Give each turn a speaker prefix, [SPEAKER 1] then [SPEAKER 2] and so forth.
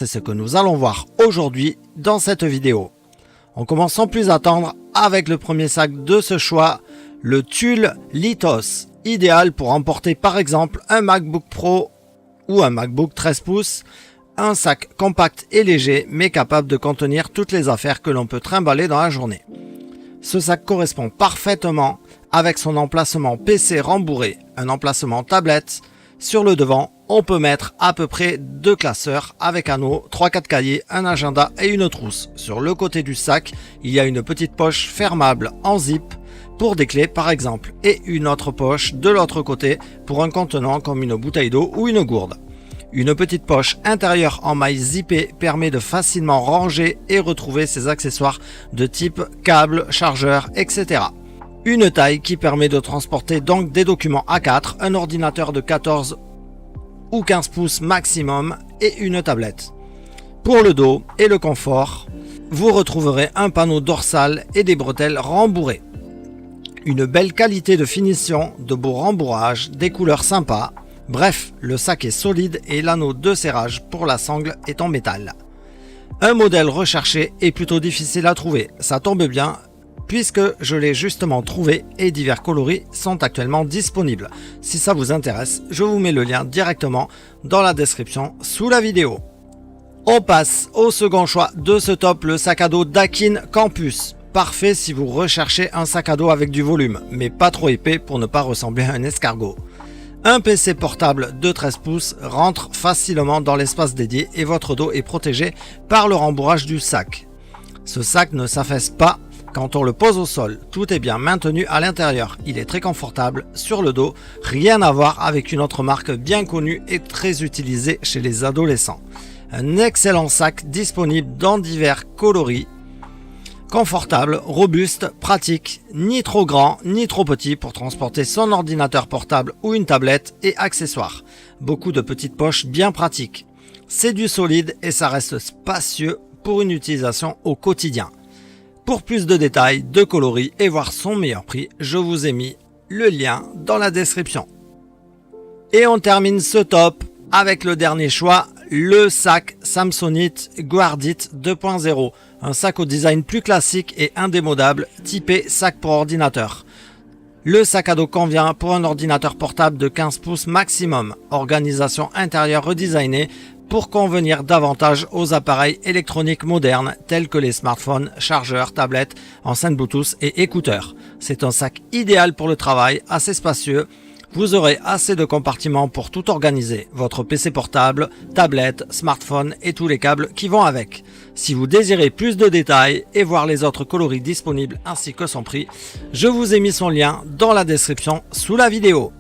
[SPEAKER 1] C'est ce que nous allons voir aujourd'hui dans cette vidéo. On commence sans plus attendre avec le premier sac de ce choix, le Tulle Lithos, idéal pour emporter par exemple un MacBook Pro ou un MacBook 13 pouces, un sac compact et léger mais capable de contenir toutes les affaires que l'on peut trimballer dans la journée. Ce sac correspond parfaitement avec son emplacement PC rembourré, un emplacement tablette. Sur le devant, on peut mettre à peu près 2 classeurs avec anneaux, 3-4 cahiers, un agenda et une trousse. Sur le côté du sac, il y a une petite poche fermable en zip pour des clés par exemple et une autre poche de l'autre côté pour un contenant comme une bouteille d'eau ou une gourde. Une petite poche intérieure en maille zippée permet de facilement ranger et retrouver ses accessoires de type câble, chargeur, etc. Une taille qui permet de transporter donc des documents A4, un ordinateur de 14 ou 15 pouces maximum et une tablette. Pour le dos et le confort, vous retrouverez un panneau dorsal et des bretelles rembourrées. Une belle qualité de finition, de beaux rembourrages, des couleurs sympas. Bref, le sac est solide et l'anneau de serrage pour la sangle est en métal. Un modèle recherché et plutôt difficile à trouver, ça tombe bien puisque je l'ai justement trouvé et divers coloris sont actuellement disponibles. Si ça vous intéresse, je vous mets le lien directement dans la description sous la vidéo. On passe au second choix de ce top, le sac à dos Daikin Campus. Parfait si vous recherchez un sac à dos avec du volume, mais pas trop épais pour ne pas ressembler à un escargot. Un PC portable de 13 pouces rentre facilement dans l'espace dédié et votre dos est protégé par le rembourrage du sac. Ce sac ne s'affaisse pas quand on le pose au sol, tout est bien maintenu à l'intérieur, il est très confortable sur le dos, rien à voir avec une autre marque bien connue et très utilisée chez les adolescents. Un excellent sac disponible dans divers coloris, confortable, robuste, pratique, ni trop grand ni trop petit pour transporter son ordinateur portable ou une tablette et accessoires. Beaucoup de petites poches bien pratiques. C'est du solide et ça reste spacieux pour une utilisation au quotidien. Pour plus de détails, de coloris et voir son meilleur prix, je vous ai mis le lien dans la description. Et on termine ce top avec le dernier choix, le sac Samsonite Guardite 2.0. Un sac au design plus classique et indémodable, typé sac pour ordinateur. Le sac à dos convient pour un ordinateur portable de 15 pouces maximum. Organisation intérieure redesignée pour convenir davantage aux appareils électroniques modernes tels que les smartphones, chargeurs, tablettes, enceintes Bluetooth et écouteurs. C'est un sac idéal pour le travail, assez spacieux. Vous aurez assez de compartiments pour tout organiser, votre PC portable, tablette, smartphone et tous les câbles qui vont avec. Si vous désirez plus de détails et voir les autres coloris disponibles ainsi que son prix, je vous ai mis son lien dans la description sous la vidéo.